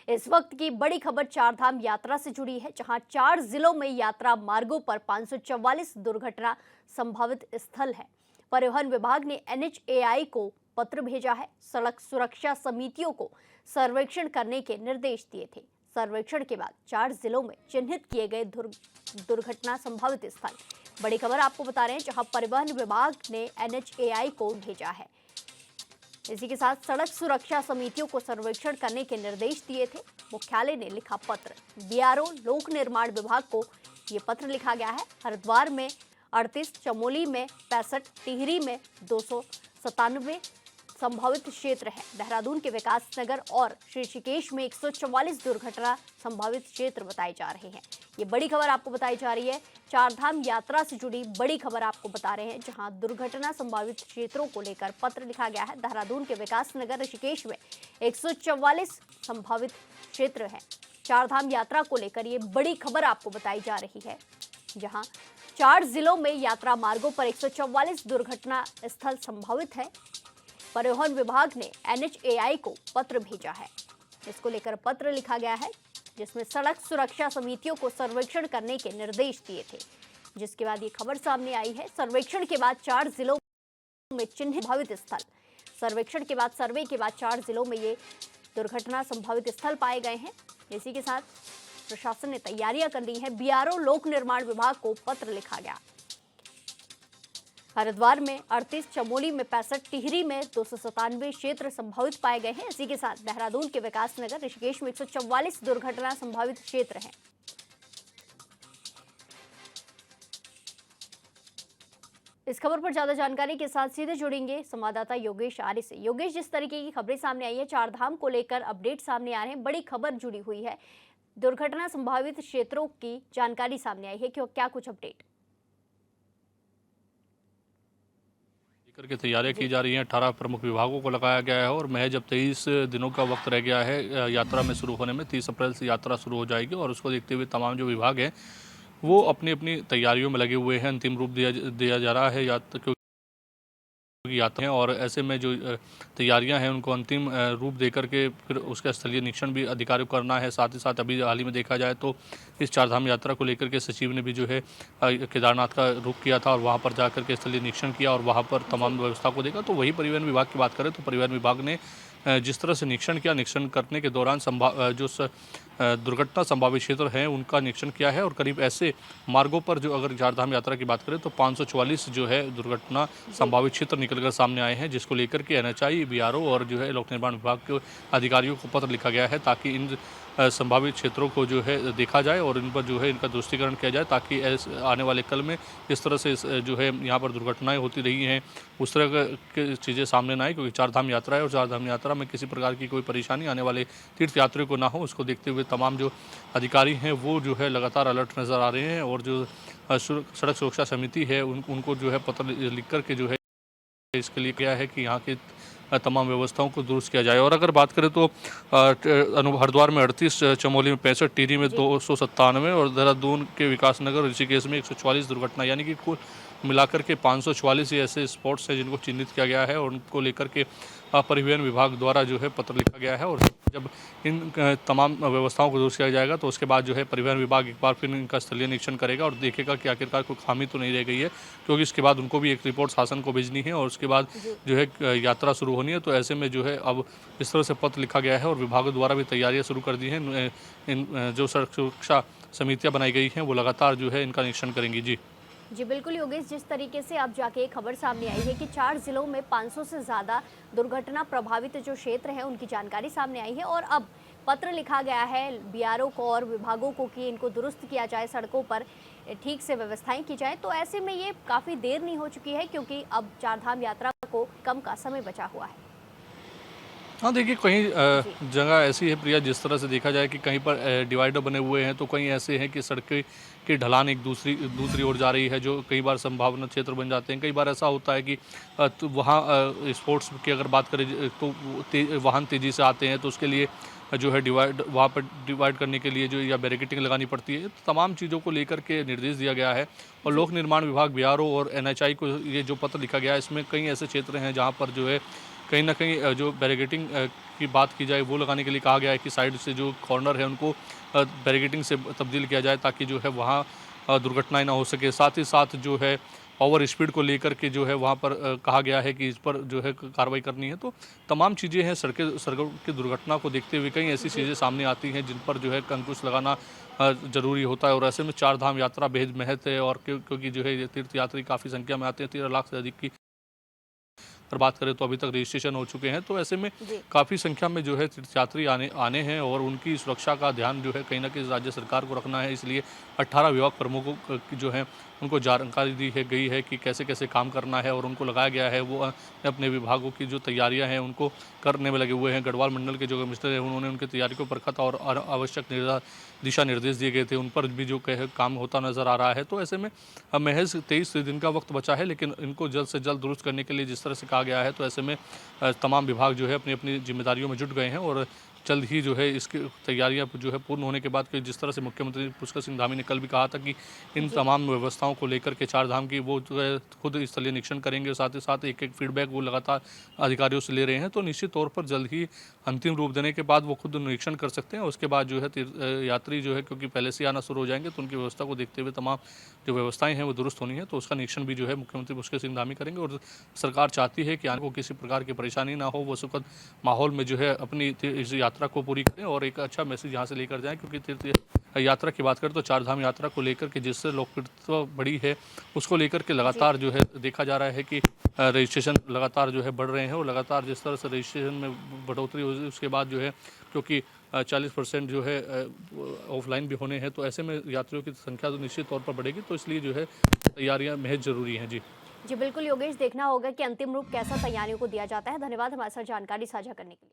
इस वक्त की बड़ी खबर चारधाम यात्रा से जुड़ी है, जहां 4 जिलों में यात्रा मार्गों पर 544 दुर्घटना संभावित स्थल है। परिवहन विभाग ने एनएचएआई को पत्र भेजा है। सड़क सुरक्षा समितियों को सर्वेक्षण करने के निर्देश दिए थे। सर्वेक्षण के बाद 4 जिलों में चिन्हित किए गए दुर्घटना संभावित स्थल। बड़ी खबर आपको बता रहे हैं, जहां परिवहन विभाग ने एनएचएआई को भेजा है। इसी के साथ सड़क सुरक्षा समितियों को सर्वेक्षण करने के निर्देश दिए थे। मुख्यालय ने लिखा पत्र। बीआरओ लोक निर्माण विभाग को ये पत्र लिखा गया है। हरिद्वार में 38, चमोली में 65, टिहरी में 297 संभावित क्षेत्र है। देहरादून के विकास नगर और ऋषिकेश में 144 दुर्घटना संभावित क्षेत्र बताए जा रहे हैं। ये बड़ी खबर आपको बताई जा रही है। चारधाम यात्रा से जुड़ी बड़ी खबर आपको बता रहे हैं, जहां दुर्घटना संभावित क्षेत्रों को लेकर पत्र लिखा गया है। देहरादून के विकास नगर ऋषिकेश में 144 संभावित क्षेत्र है। चारधाम यात्रा को लेकर ये बड़ी खबर आपको बताई जा रही है, जहां 4 जिलों में यात्रा मार्गों पर 144 दुर्घटना स्थल संभावित है। परिवहन विभाग ने एनएचएआई को पत्र भेजा है। इसको लेकर पत्र लिखा गया है, जिसमें सड़क सुरक्षा समितियों को सर्वेक्षण करने के निर्देश दिए थे, जिसके बाद ये खबर सामने आई है। सर्वेक्षण के बाद 4 जिलों में चिन्हित संभावित स्थल। सर्वेक्षण के बाद सर्वे के बाद 4 जिलों में ये दुर्घटना संभावित स्थल पाए गए हैं। इसी के साथ प्रशासन ने तैयारियां कर ली हैं। बीआरओ लोक निर्माण विभाग को पत्र लिखा गया। हरिद्वार में 38, चमोली में 65, टिहरी में 297 क्षेत्र संभावित पाए गए हैं। इसी के साथ देहरादून के विकास नगर ऋषिकेश में 144 दुर्घटना संभावित क्षेत्र हैं। इस खबर पर ज्यादा जानकारी के साथ सीधे जुड़ेंगे संवाददाता योगेश आर्य से। योगेश, जिस तरीके की खबरें सामने आई है, चारधाम को लेकर अपडेट सामने आ रहे हैं, बड़ी खबर जुड़ी हुई है, दुर्घटना संभावित क्षेत्रों की जानकारी सामने आई है, क्यों क्या कुछ अपडेट करके तैयारियां की जा रही हैं। 18 प्रमुख विभागों को लगाया गया है और महज अब 23 दिनों का वक्त रह गया है यात्रा में शुरू होने में। 30 अप्रैल से यात्रा शुरू हो जाएगी और उसको देखते हुए तमाम जो विभाग हैं वो अपनी अपनी तैयारियों में लगे हुए हैं। अंतिम रूप दिया जा रहा है यात्रा हैं और ऐसे में जो तैयारियां हैं उनको अंतिम रूप देकर के फिर उसका स्थलीय निरीक्षण भी अधिकारियों को करना है। साथ ही साथ अभी हाल ही में देखा जाए तो इस चारधाम यात्रा को लेकर के सचिव ने भी जो है केदारनाथ का रुख किया था और वहां पर जाकर के स्थलीय निरीक्षण किया और वहां पर तमाम व्यवस्था को देखा। तो वही परिवहन विभाग की बात करें तो परिवहन विभाग ने जिस तरह से निरीक्षण किया, निरीक्षण करने के दौरान जो दुर्घटना संभावित क्षेत्र हैं उनका निरीक्षण किया है और करीब ऐसे मार्गों पर जो अगर चारधाम यात्रा की बात करें तो 544 जो है दुर्घटना संभावित क्षेत्र निकलकर सामने आए हैं, जिसको लेकर के एनएचएआई, बीआरओ और जो है लोक निर्माण विभाग के अधिकारियों को पत्र लिखा गया है, ताकि इन संभावित क्षेत्रों को जो है देखा जाए और इन पर जो है इनका दृष्टिकरण किया जाए, ताकि आने वाले कल में इस तरह से जो है यहाँ पर दुर्घटनाएं होती रही हैं उस तरह की चीज़ें सामने ना आए, क्योंकि चारधाम यात्रा है और चारधाम यात्रा में किसी प्रकार की कोई परेशानी आने वाले तीर्थयात्रियों को ना हो, उसको देखते हुए तमाम जो अधिकारी हैं वो जो है लगातार अलर्ट नज़र आ रहे हैं और जो सड़क सुरक्षा समिति है उनको जो है पत्र लिख कर के जो है इसके लिए क्या है कि यहाँ के तमाम व्यवस्थाओं को दुरुस्त किया जाए। और अगर बात करें तो हरिद्वार में 38, चमोली में 65, टिहरी में 297 और देहरादून के विकास नगर ऋषिकेश में 144 दुर्घटना, यानी कि कुल मिलाकर के 544 ऐसे स्पॉट्स हैं जिनको चिन्हित किया गया है और उनको लेकर के परिवहन विभाग द्वारा जो है पत्र लिखा गया है। और जब इन तमाम व्यवस्थाओं को दुरुस्त किया जाएगा तो उसके बाद जो है परिवहन विभाग एक बार फिर इनका स्थलीय निरीक्षण करेगा और देखेगा कि आखिरकार कोई खामी तो नहीं रह गई है, क्योंकि इसके बाद उनको भी एक रिपोर्ट शासन को भेजनी है और उसके बाद जो है यात्रा शुरू होनी है। तो ऐसे में जो है अब इस तरह से पत्र लिखा गया है और विभागों द्वारा भी तैयारियाँ शुरू कर दी हैं। इन जो सड़क सुरक्षा समितियाँ बनाई गई हैं वो लगातार जो है इनका निरीक्षण करेंगी। जी बिल्कुल योगेश, जिस तरीके से अब जाके खबर सामने आई है कि 4 जिलों में 500 से ज़्यादा दुर्घटना प्रभावित जो क्षेत्र हैं उनकी जानकारी सामने आई है और अब पत्र लिखा गया है बीआरओ को और विभागों को कि इनको दुरुस्त किया जाए, सड़कों पर ठीक से व्यवस्थाएं की जाए। तो ऐसे में ये काफ़ी देर नहीं हो चुकी है, क्योंकि अब चारधाम यात्रा को कम का समय बचा हुआ है। हाँ, देखिए कहीं जगह ऐसी है प्रिया, जिस तरह से देखा जाए कि कहीं पर डिवाइडर बने हुए हैं तो कहीं ऐसे हैं कि सड़कें की ढलान एक दूसरी ओर जा रही है, जो कई बार संभावना क्षेत्र बन जाते हैं। कई बार ऐसा होता है कि तो वहाँ स्पोर्ट्स की अगर बात करें तो वाहन तेज़ी से आते हैं तो उसके लिए जो है वहाँ पर डिवाइड करने के लिए जो या बैरिकेटिंग लगानी पड़ती है। तो तमाम चीज़ों को लेकर के निर्देश दिया गया है और लोक निर्माण विभाग, बीआरओ और एनएचएआई को ये जो पत्र लिखा गया है इसमें कई ऐसे क्षेत्र हैं जहाँ पर जो है कहीं न कहीं जो बैरिकेडिंग की बात की जाए वो लगाने के लिए कहा गया है कि साइड से जो कॉर्नर है उनको बैरिकेडिंग से तब्दील किया जाए ताकि जो है वहाँ दुर्घटनाएँ ना हो सके। साथ ही साथ जो है ओवर स्पीड को लेकर के जो है वहाँ पर कहा गया है कि इस पर जो है कार्रवाई करनी है। तो तमाम चीज़ें हैं, सड़कों की दुर्घटना को देखते हुए कई ऐसी चीज़ें सामने आती हैं जिन पर जो है अंकुश लगाना ज़रूरी होता है। और ऐसे में चार धाम यात्रा बेहद महत्व है और क्योंकि जो है ये तीर्थयात्री काफ़ी संख्या में आते हैं, 13 लाख से अधिक की अगर बात करें तो अभी तक रजिस्ट्रेशन हो चुके हैं। तो ऐसे में जी। काफ़ी संख्या में जो है तीर्थयात्री आने हैं और उनकी सुरक्षा का ध्यान जो है कहीं न कहीं राज्य सरकार को रखना है। इसलिए 18 विभाग प्रमुखों की जो है उनको जानकारी दी है गई है कि कैसे-कैसे काम करना है और उनको लगाया गया है वो अपने विभागों की जो तैयारियाँ हैं उनको करने में लगे हुए हैं। गढ़वाल मंडल के जो कमिश्नर हैं उन्होंने उनकी तैयारी को परखा था और आवश्यक दिशा निर्देश दिए गए थे। उन पर भी जो काम होता नज़र आ रहा है। तो ऐसे में महज़ 23 दिन का वक्त बचा है, लेकिन इनको जल्द से जल्द दुरुस्त करने के लिए जिस तरह से कहा गया है, तो ऐसे में तमाम विभाग जो है अपनी-अपनी ज़िम्मेदारियों में जुट गए हैं और जल्द ही जो है इसकी तैयारियां जो है पूर्ण होने के बाद कि जिस तरह से मुख्यमंत्री पुष्कर सिंह धामी ने कल भी कहा था कि इन जी। तमाम व्यवस्थाओं को लेकर के चार धाम की वो जो है खुद स्थलीय निरीक्षण करेंगे और साथ ही साथ एक-एक फीडबैक वो लगातार अधिकारियों से ले रहे हैं। तो निश्चित तौर पर जल्द ही अंतिम रूप देने के बाद वो खुद निरीक्षण कर सकते हैं। उसके बाद जो है यात्री जो है क्योंकि पहले से आना शुरू हो जाएंगे तो उनकी व्यवस्था को देखते हुए तमाम जो व्यवस्थाएं हैं वो दुरुस्त होनी है। तो उसका निरीक्षण भी जो है मुख्यमंत्री पुष्कर सिंह धामी करेंगे और सरकार चाहती है कि आने को किसी प्रकार की परेशानी ना हो, वो सुखद माहौल में जो है अपनी इस यात्रा को पूरी करें और एक अच्छा मैसेज यहाँ से लेकर जाएं। क्योंकि तीर्थ यात्रा की बात करें तो चार धाम यात्रा को लेकर के जिससे लोकप्रियता बढ़ी है उसको लेकर के लगातार जो है देखा जा रहा है कि रजिस्ट्रेशन लगातार जो है बढ़ रहे हैं और लगातार जिस तरह से रजिस्ट्रेशन में बढ़ोतरी हुई उसके बाद जो है क्योंकि 40% जो है ऑफलाइन भी होने हैं। तो ऐसे में यात्रियों की संख्या तो निश्चित तौर पर बढ़ेगी। तो इसलिए जो है तैयारियां बेहद ज़रूरी हैं। जी जी बिल्कुल योगेश, देखना होगा कि अंतिम रूप कैसा तैयारियों को दिया जाता है। धन्यवाद हमारे साथ जानकारी साझा करने के लिए।